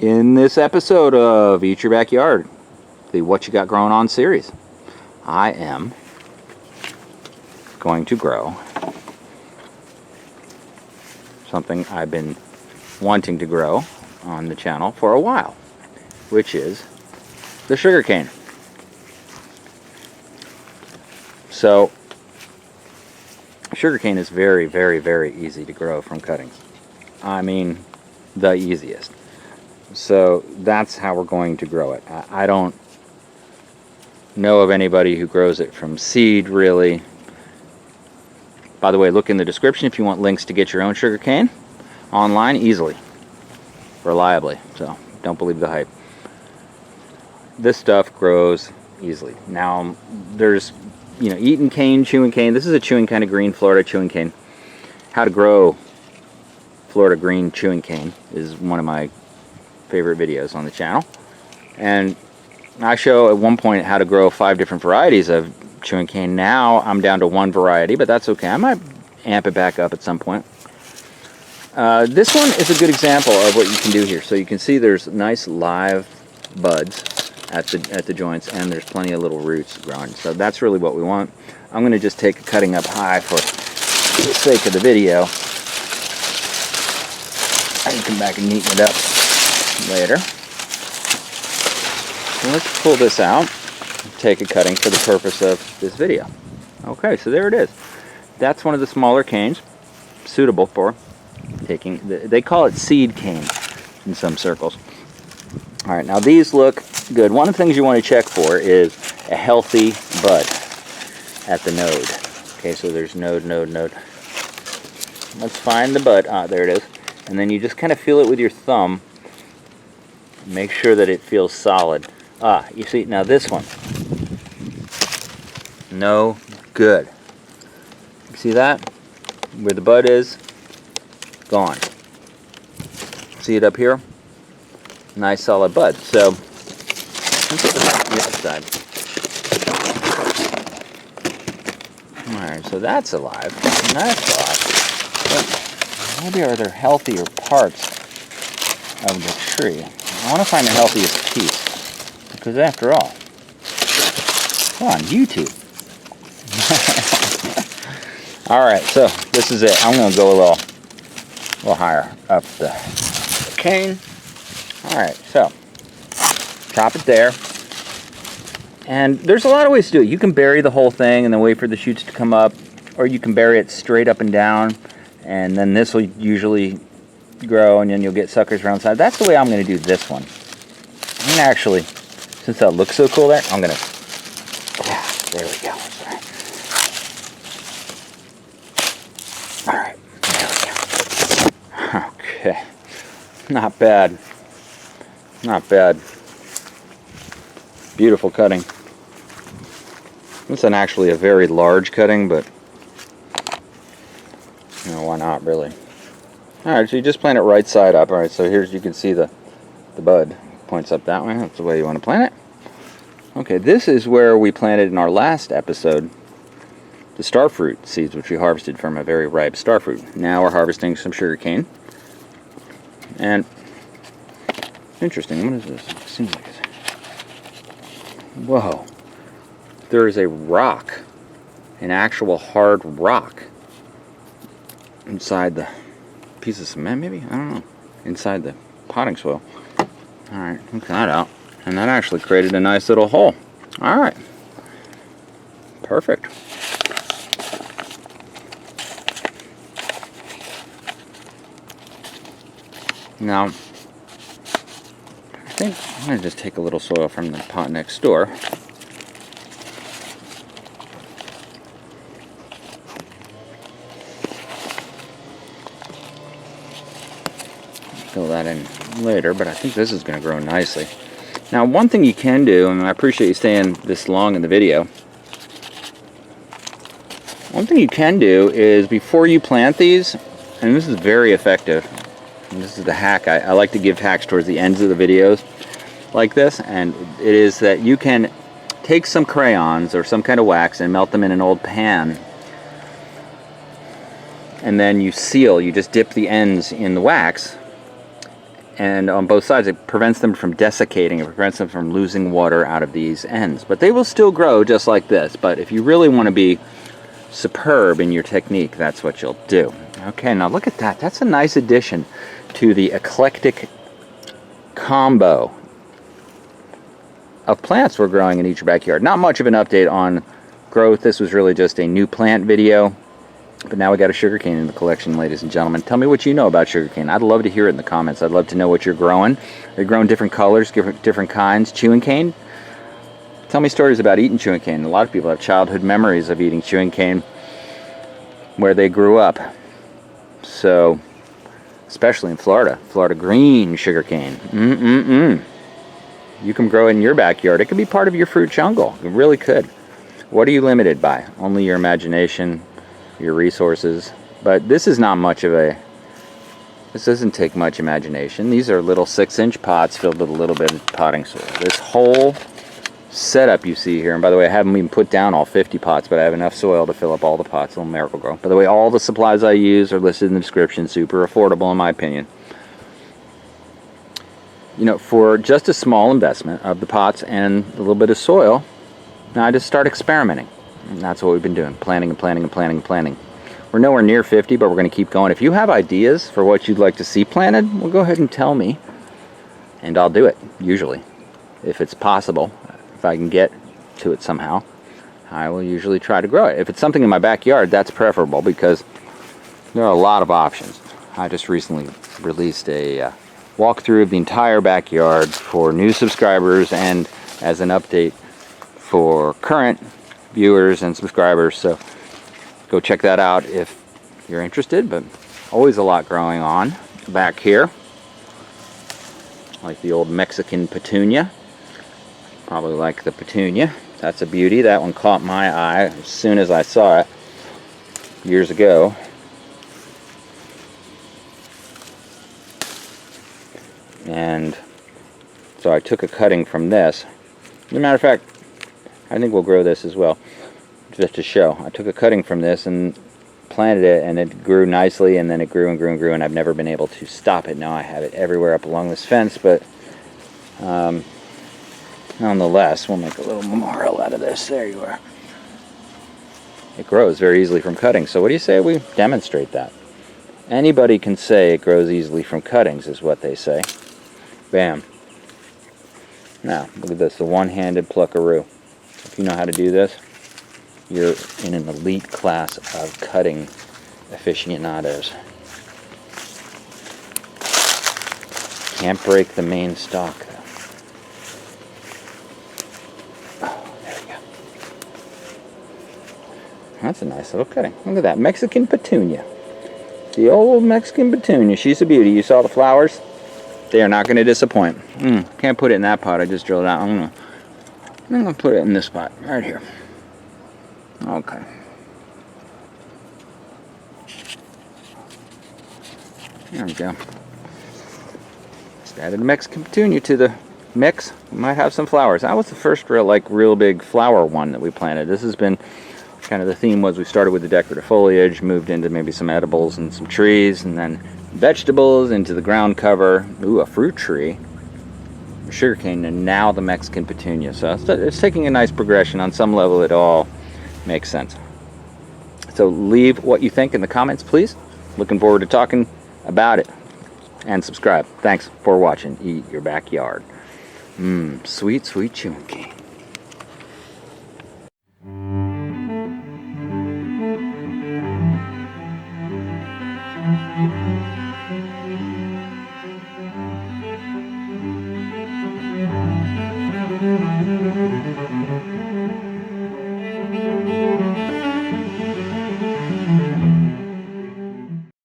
In this episode of Eat Your Backyard, the What You Got Growing On series, I am going to grow something I've been wanting to grow on the channel for a while, which is the sugarcane. So, sugarcane is very, very, very easy to grow from cuttings. I mean, the easiest. So that's how we're going to grow it. I don't know of anybody who grows it from seed, really. By the way, look in the description if you want links to get your own sugarcane online easily, reliably. So don't believe the hype. This stuff grows easily. Now there's, eating cane, chewing cane. This is a chewing kind of green Florida chewing cane. How to grow Florida green chewing cane is one of my favorite videos on the channel, and I show at one point how to grow 5 different varieties of chewing cane. Now I'm down to 1 variety, but that's okay. I might amp it back up at some point. This one is a good example of what you can do here. So you can see there's nice live buds at the joints, and there's plenty of little roots growing. So that's really what we want. I'm going to just take a cutting up high for the sake of the video. I can come back and neaten it up later. So let's pull this out, take a cutting for the purpose of this video. Okay, so there it is. That's one of the smaller canes, suitable for taking, they call it seed cane in some circles. All right, now these look good. One of the things you want to check for is a healthy bud at the node. Okay, so there's node. Let's find the bud. Ah, there it is. And then you just kind of feel it with your thumb. Make sure that it feels solid. Ah, you see, now this one. No good. You see that? Where the bud is, gone. See it up here? Nice solid bud. So, let's put this on the other side. Alright, so that's alive. And that's alive. But maybe are there healthier parts of the tree? I want to find the healthiest piece, because after all, we're on YouTube. Alright, so this is it. I'm going to go a little higher up the cane. Alright, so chop it there. And there's a lot of ways to do it. You can bury the whole thing and then wait for the shoots to come up, or you can bury it straight up and down, and then this will usually grow, and then you'll get suckers around the side. That's the way I'm going to do this one. I'm going to actually, since that looks so cool there, I'm going to, yeah, there we go. Alright, there we go. Okay, not bad. Not bad. Beautiful cutting. This is actually a very large cutting, but why not, really? Alright, so you just plant it right side up. Alright, so here's, you can see the bud points up that way. That's the way you want to plant it. Okay, this is where we planted in our last episode the starfruit seeds, which we harvested from a very ripe starfruit. Now we're harvesting some sugarcane. And interesting, what is this? It seems like it's, whoa. There is a rock, an actual hard rock inside the piece of cement, maybe? I don't know. Inside the potting soil. Alright, look that out. And that actually created a nice little hole. Alright. Perfect. Now, I think I'm going to just take a little soil from the pot next door. Fill that in later, but I think this is going to grow nicely. Now, one thing you can do, and I appreciate you staying this long in the video, one thing you can do is before you plant these, and this is very effective, and this is the hack, I like to give hacks towards the ends of the videos like this, and it is that you can take some crayons or some kind of wax and melt them in an old pan, and then you seal, you just dip the ends in the wax, and on both sides it prevents them from desiccating. It prevents them from losing water out of these ends. But they will still grow just like this. But if you really want to be superb in your technique, that's what you'll do. Okay, now look at that. That's a nice addition to the eclectic combo of plants we're growing in each backyard. Not much of an update on growth. This was really just a new plant video. But now we got a sugarcane in the collection, ladies and gentlemen. Tell me what you know about sugarcane. I'd love to hear it in the comments. I'd love to know what you're growing. Are you growing different colors, different kinds? Chewing cane? Tell me stories about eating chewing cane. A lot of people have childhood memories of eating chewing cane where they grew up. So, especially in Florida. Florida green sugarcane. You can grow it in your backyard. It could be part of your fruit jungle. It really could. What are you limited by? Only your imagination, your resources. But this is not much of a, this doesn't take much imagination. These are little 6-inch pots filled with a little bit of potting soil. This whole setup you see here, and by the way, I haven't even put down all 50 pots, but I have enough soil to fill up all the pots. Little Miracle-Gro. By the way, all the supplies I use are listed in the description. Super affordable in my opinion. You know, for just a small investment of the pots and a little bit of soil, now I just start experimenting. And that's what we've been doing, planning and planning and planning and planning. We're nowhere near 50, but we're going to keep going. If you have ideas for what you'd like to see planted, well, go ahead and tell me, and I'll do it, usually. If it's possible, if I can get to it somehow, I will usually try to grow it. If it's something in my backyard, that's preferable because there are a lot of options. I just recently released a walkthrough of the entire backyard for new subscribers and as an update for current viewers and subscribers, so go check that out if you're interested. But always a lot growing on back here, like the old Mexican petunia. Probably like the petunia. That's a beauty. That one caught my eye as soon as I saw it years ago. And so I took a cutting from this. As a matter of fact, I think we'll grow this as well, just to show. I took a cutting from this and planted it, and it grew nicely, and then it grew and grew and grew, and I've never been able to stop it. Now I have it everywhere up along this fence, but nonetheless, we'll make a little memorial out of this. There you are. It grows very easily from cuttings. So what do you say we demonstrate that? Anybody can say it grows easily from cuttings, is what they say. Bam. Now, look at this, the one-handed pluckaroo. If you know how to do this, you're in an elite class of cutting aficionados. Can't break the main stalk, though. Oh, there we go. That's a nice little cutting. Look at that, Mexican petunia. The old Mexican petunia. She's a beauty. You saw the flowers? They are not going to disappoint. Can't put it in that pot. I just drilled it out. I'm going to put it in this spot right here. Okay. There we go. Just added a Mexican petunia to the mix. We might have some flowers. That was the first real big flower one that we planted. This has been kind of the theme. Was we started with the decorative foliage, moved into maybe some edibles and some trees, and then vegetables into the ground cover. Ooh, a fruit tree, sugarcane, and now the Mexican petunia. So it's taking a nice progression. On some level, it all makes sense. So leave what you think in the comments, please. Looking forward to talking about it. And subscribe. Thanks for watching Eat Your Backyard. Sweet, sweet chewing cane.